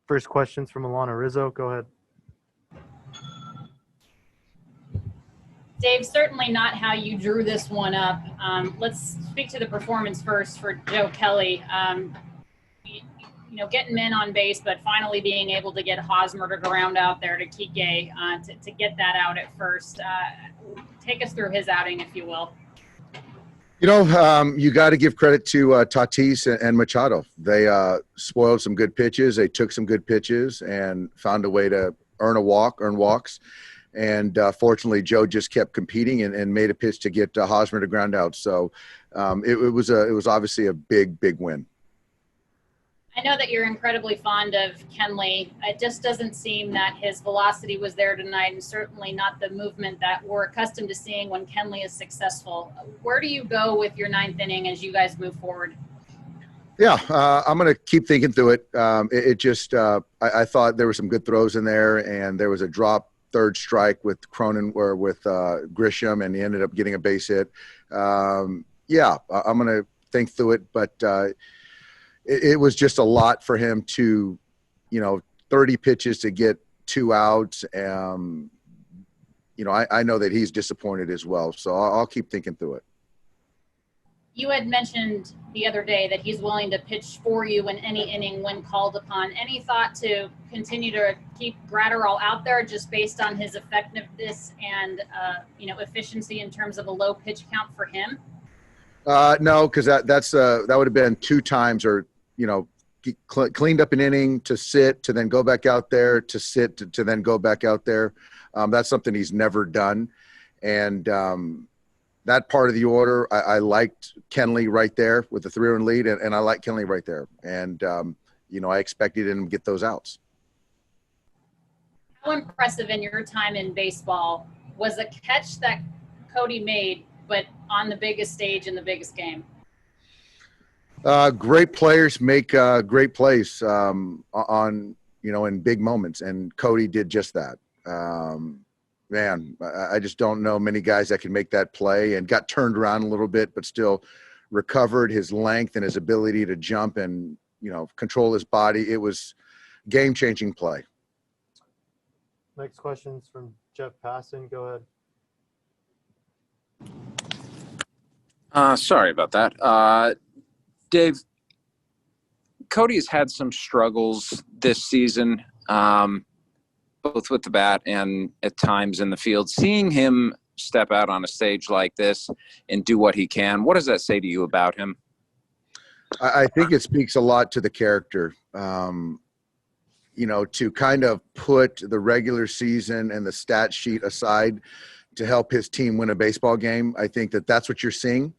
First question's from Alana Rizzo. Go ahead. Dave, certainly not how you drew this one up. Let's speak to the performance first for Joe Kelly. Getting men on base, but finally being able to get Hosmer to ground out there to Kike to get that out at first. Take us through his outing, if you will. You got to give credit to Tatis and Machado. They spoiled some good pitches. They took some good pitches and found a way to earn walks. And fortunately, Joe just kept competing and made a pitch to get Hosmer to ground out. So it was obviously a big win. I know that you're incredibly fond of Kenley. It just doesn't seem that his velocity was there tonight, and certainly not the movement that we're accustomed to seeing when Kenley is successful. Where do you go with your ninth inning as you guys move forward? Yeah, I'm going to keep thinking through it. I thought there were some good throws in there, and there was a drop third strike with Cronin or with Grisham, and he ended up getting a base hit. I'm going to think through it, but it was just a lot for him to, 30 pitches to get 2 outs. I know that he's disappointed as well, so I'll keep thinking through it. You had mentioned the other day that he's willing to pitch for you in any inning when called upon. Any thought to continue to keep Gratterall out there just based on his effectiveness and, efficiency in terms of a low pitch count for him? No, because that would have been 2 times or, cleaned up an inning to sit, to then go back out there, to sit, to then go back out there. That's something he's never done. And that part of the order, I liked Kenley right there with the 3-run lead, and I like Kenley right there. And, I expected him to get those outs. How impressive in your time in baseball was a catch that Cody made, but on the biggest stage in the biggest game? Great players make great plays in big moments, and Cody did just that. I just don't know many guys that can make that play, and got turned around a little bit, but still recovered his length and his ability to jump and, control his body. It was game-changing play. Next question's from Jeff Passan. Go ahead. Sorry about that. Dave, Cody has had some struggles this season, both with the bat and at times in the field. Seeing him step out on a stage like this and do what he can, what does that say to you about him? I think it speaks a lot to the character. To kind of put the regular season and the stat sheet aside to help his team win a baseball game. I think that's what you're seeing.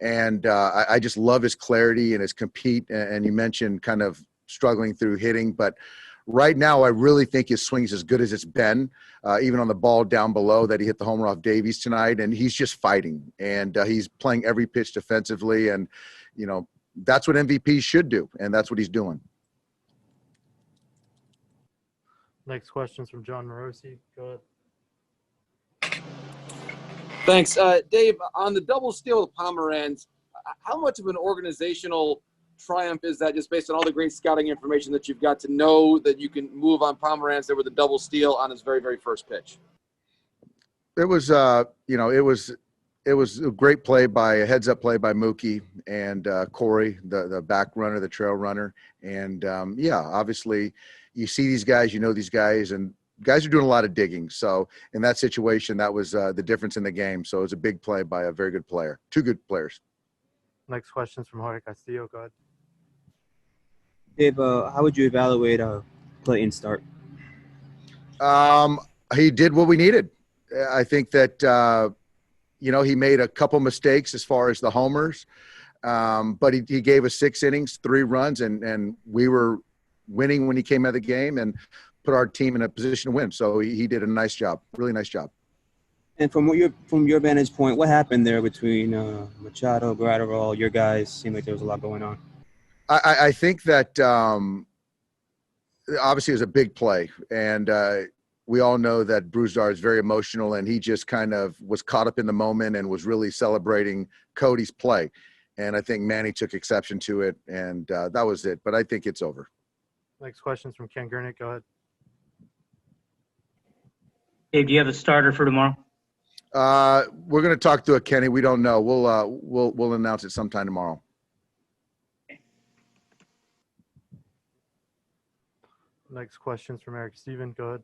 And I just love his clarity and his compete. And you mentioned kind of struggling through hitting, but right now I really think his swing's as good as it's been, even on the ball down below that he hit the homer off Davies tonight. And he's just fighting, and he's playing every pitch defensively. And, that's what MVPs should do. And that's what he's doing. Next question's from John Morosi. Go ahead. Thanks. Dave, on the double steal with Pomeranz, how much of an organizational triumph is that, just based on all the great scouting information that you've got, to know that you can move on Pomeranz there with a double steal on his very, very first pitch? It was, it was a great play a heads-up play by Mookie and Corey, the back runner, the trail runner. And, obviously you see these guys, these guys, and guys are doing a lot of digging. So in that situation, that was the difference in the game. So it was a big play by a very good player. 2 good players. Next question's from Jorge Castillo. Go ahead. Dave, how would you evaluate Clayton's start? He did what we needed. I think that, he made a couple mistakes as far as the homers, but he gave us 6 innings, 3 runs, and we were winning when he came out of the game and put our team in a position to win. So he did a nice job, really nice job. And from your vantage point, what happened there between Machado, Gratterall, your guys? Seemed like there was a lot going on. I think that obviously it was a big play, and we all know that Brusdar is very emotional, and he just kind of was caught up in the moment and was really celebrating Cody's play. And I think Manny took exception to it, and that was it. But I think it's over. Next question is from Ken Gurnick. Go ahead. Dave, do you have a starter for tomorrow? We're going to talk to Kenny. We don't know. We'll announce it sometime tomorrow. Next question is from Eric Steven. Go ahead.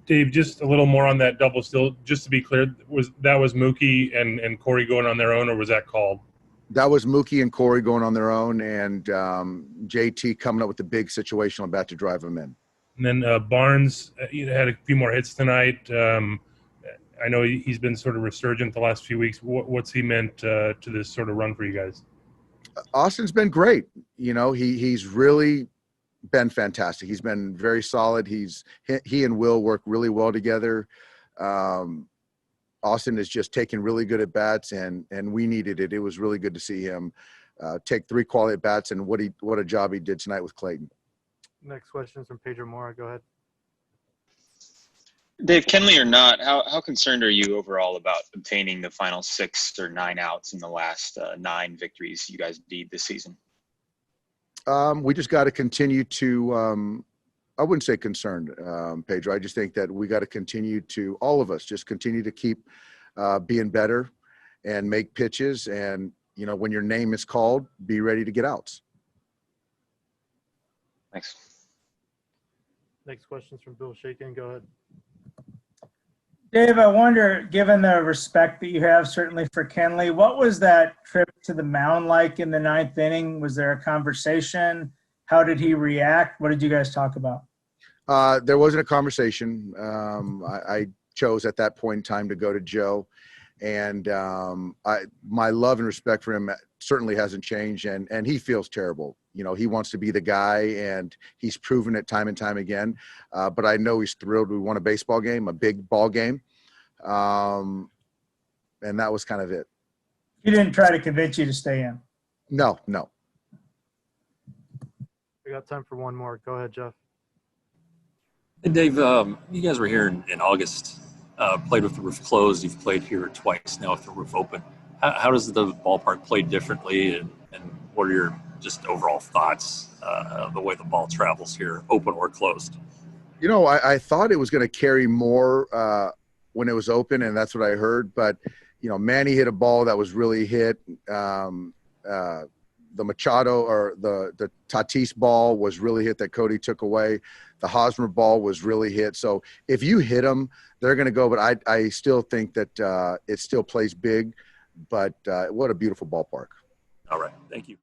Dave, just a little more on that double still. Just to be clear, was Mookie and Corey going on their own, or was that called? That was Mookie and Corey going on their own, and JT coming up with the big situational bat to drive them in. And then Barnes had a few more hits tonight. I know he's been sort of resurgent the last few weeks. What's he meant to this sort of run for you guys? Austin's been great. You know, he's really been fantastic. He's been very solid. He and Will work really well together. Austin is just taking really good at bats, and we needed it. It was really good to see him take 3 quality at bats, and what a job he did tonight with Clayton. Next question is from Pedro Mora. Go ahead. Dave, Kenley or not, how concerned are you overall about obtaining the final 6 or 9 outs in the last 9 victories you guys need this season? We just got to continue to I wouldn't say concerned, Pedro. I just think that we got to continue to, all of us, just continue to keep being better and make pitches. And, you know, when your name is called, be ready to get outs. Thanks. Next question is from Bill Shaken. Go ahead. Dave, I wonder, given the respect that you have certainly for Kenley, what was that trip to the mound like in the 9th inning? Was there a conversation? How did he react? What did you guys talk about? There wasn't a conversation. I chose at that point in time to go to Joe, and my love and respect for him certainly hasn't changed, and he feels terrible. You know, he wants to be the guy, and he's proven it time and time again. But I know he's thrilled we won a baseball game, a big ball game, and that was kind of it. He didn't try to convince you to stay in? No. We got time for one more. Go ahead, Jeff. And Dave, you guys were here in August, played with the roof closed. You've played here twice now with the roof open. How does the ballpark play differently, and what are your just overall thoughts of the way the ball travels here, open or closed? You know, I thought it was going to carry more when it was open, and that's what I heard. But, you know, Manny hit a ball that was really hit. The Machado or the Tatis ball was really hit that Cody took away. The Hosmer ball was really hit. So if you hit them, they're going to go. But I still think that it still plays big. But what a beautiful ballpark. All right. Thank you.